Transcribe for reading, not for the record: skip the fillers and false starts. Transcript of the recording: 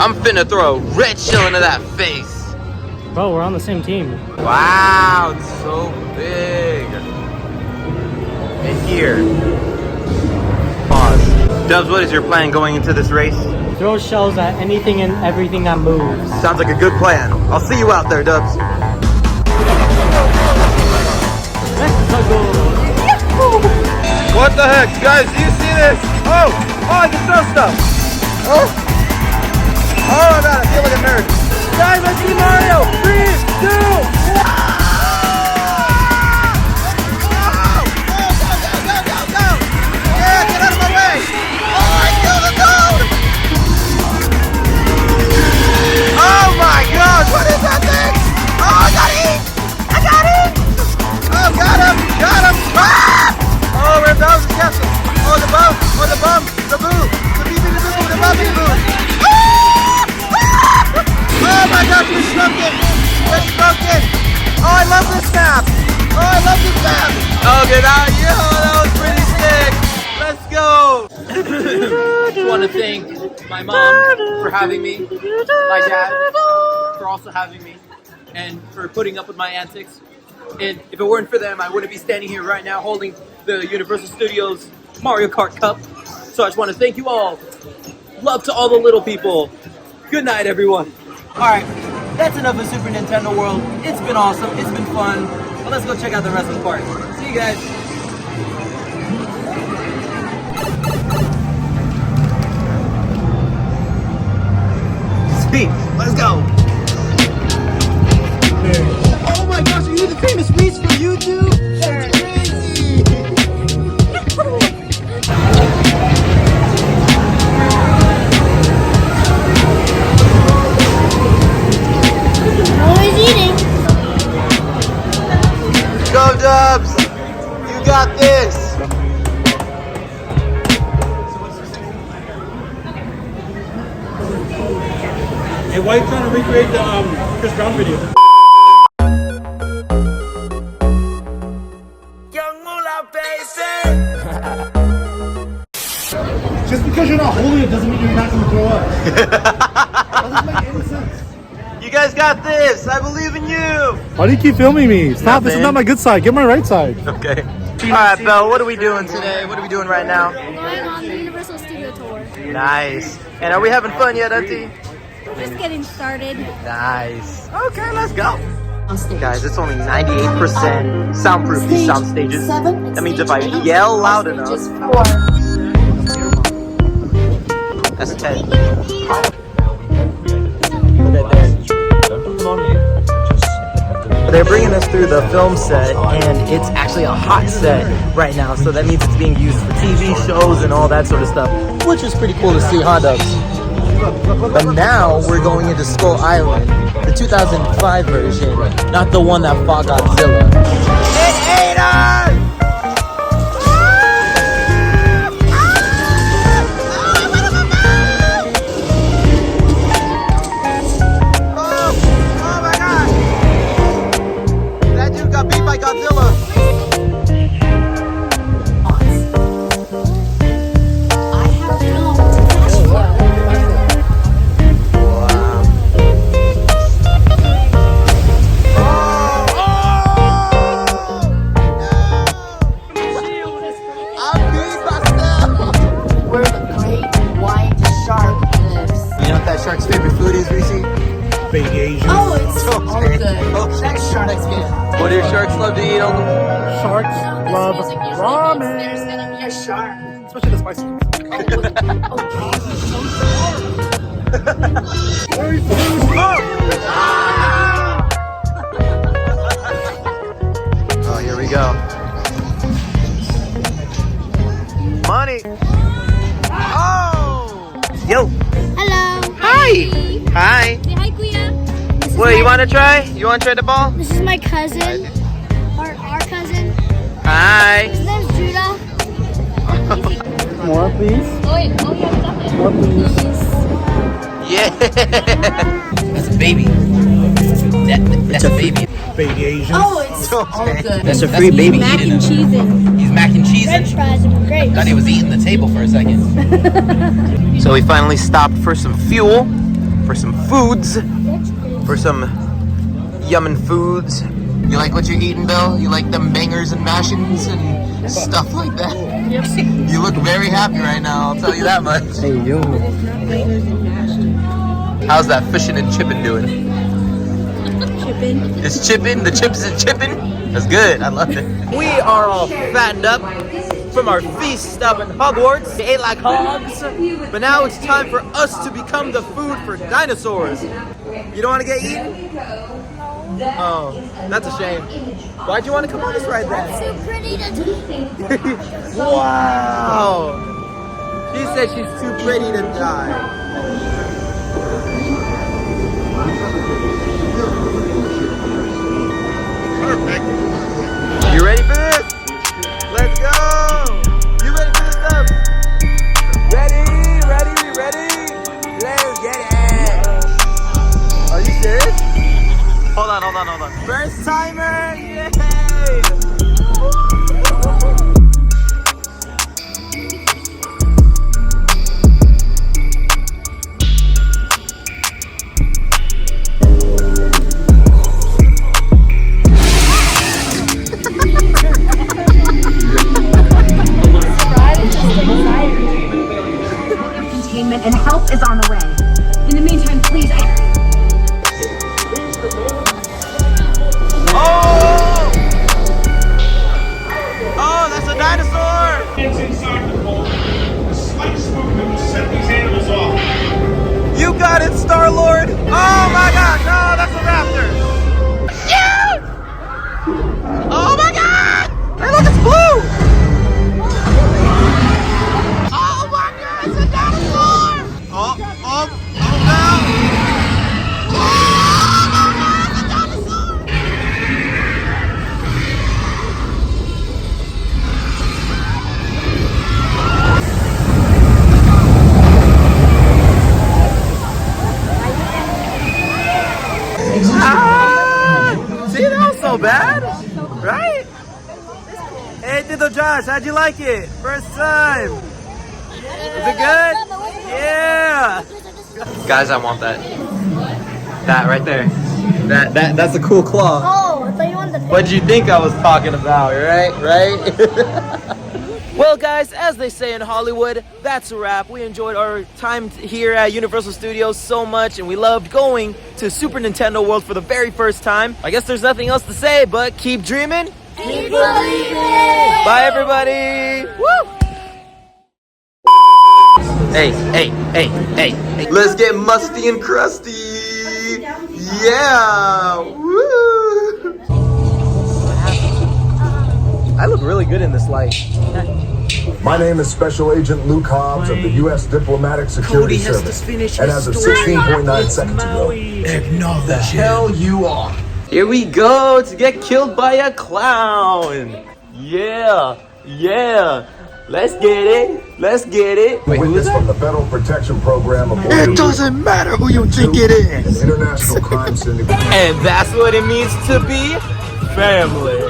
I'm finna throw a red shell into that face. Bro, we're on the same team. Wow, it's so big. And here. Pause. Dubs, what is your plan going into this race? Throw shells at anything and everything that moves. Sounds like a good plan. I'll see you out there, Dubs. What the heck, guys? Do you see this? Oh, I can throw stuff. Oh my god, I feel like a nerd. Guys, I see Mario. 3, 2, 1. Go. Yeah, get out of my way. Oh, I killed the toad. Oh my god, what is that thing? Oh, I got it. Oh, got him. Ah! Oh, we're about to catch him. Oh, the bum, the boo, the bee, the boo. Oh my gosh, we shrunk it. Oh, I love this map. Okay, that was pretty sick. Let's go. I want to thank my mom for having me, my dad for also having me, and for putting up with my antics. And if it weren't for them, I wouldn't be standing here right now holding the Universal Studios Mario Kart Cup. So I just want to thank you all. Love to all the little people. Good night, everyone. Alright, that's enough of Super Nintendo World. It's been awesome. It's been fun. But let's go check out the rest of the park. See you guys. Sweet. Let's go. Oh my gosh, are you the famous Reese from YouTube? That's crazy! Always eating. Go Dubs! You got this! Hey, why are you trying to recreate the Chris Brown video? Just because you're not holding it doesn't mean you're not going to throw up. That doesn't make any sense. You guys got this! I believe in you! Why do you keep filming me? Stop, this is not my good side. Get my right side. Okay. Alright, Belle, what are we doing today? What are we doing right now? We're going on the Universal Studio Tour. Nice. And are we having fun yet, Auntie? Just getting started. Nice. Okay, let's go. Guys, it's only 98% soundproof, these sound stages. That means if I yell loud enough... That's 10. They're bringing us through the film set, and it's actually a hot set right now, so that means it's being used for TV shows and all that sort of stuff, which is pretty cool to see, huh, Dubs? But now we're going into Skull Island, the 2005 version, not the one that fought Godzilla. It ate us! Shark's favorite food is, Reese? Big Asian. Oh, it's all good. That's shark's good. What do your sharks love to eat, Uncle? Sharks love ramen. There's gonna be a shark. Especially the spicy ones. Oh, here we go. Money. Oh! Yo. Hello. Hi. Hi. Say hi, Kuya. What, you want to try? You want to try the ball? This is my cousin. Our cousin. Hi. His name's Judah. More, please. Oh, wait. Oh, you haven't done it. More, please. Yeah. That's a baby. That's a baby. Big Asian. Oh, it's all good. That's a free baby Mac eating and them. cheese. He's mac and cheese. French fries and grapes. Thought he was eating the table for a second. So we finally stopped for some fuel. for some foods, for some yummin' foods. You like what you're eating, Belle? You like them bangers and mashings and stuff like that? Yep. You look very happy right now, I'll tell you that much. Hey, yo. How's that fishing and chipping doing? Chipping. It's chipping? The chips is chipping? That's good, I love it. We are all fattened up from our feast up in Hogwarts. We ate like hogs, but now it's time for us to become the food for dinosaurs. You don't want to get eaten? Oh, that's a shame. Why'd you want to come on this ride then? So pretty to Wow! She said she's too pretty to die. Perfect. You ready for this? Let's go! You ready for this stuff? Ready? Let's get it! Are you serious? Hold on. First timer! Yay! Containment and help is on the way. In the meantime, please. Oh, that's a dinosaur! It's inside the hole. A slight movement will set these animals off. You got it, Star-Lord! Oh my gosh! Oh, that's a raptor! Shoot! Oh my god! Hey, look, it's blue! Oh my god, it's a dinosaur! Oh no! See, that was so bad, right? Hey, Tito Josh, how'd you like it? First time. Is it good? Yeah. Guys, I want that. That right there. That's a cool claw. Oh, I thought you wanted the What did you think I was talking about, right? Well, guys, as they say in Hollywood, that's a wrap. We enjoyed our time here at Universal Studios so much, and we loved going to Super Nintendo World for the very first time. I guess there's nothing else to say, but keep dreaming. Keep believing. Bye, everybody. Woo! Hey. Let's get musty and crusty. Yeah. Woo! I look really good in this light. My name is Special Agent Luke Hobbs of the U.S. Diplomatic Security Service. And as of 16.9 seconds ago, Acknowledge the hell you are. Here we go to get killed by a clown. Yeah. Let's get it. witness from the Federal Protection Program of It doesn't matter who you think it is. International Crime Syndicate. And that's what it means to be family.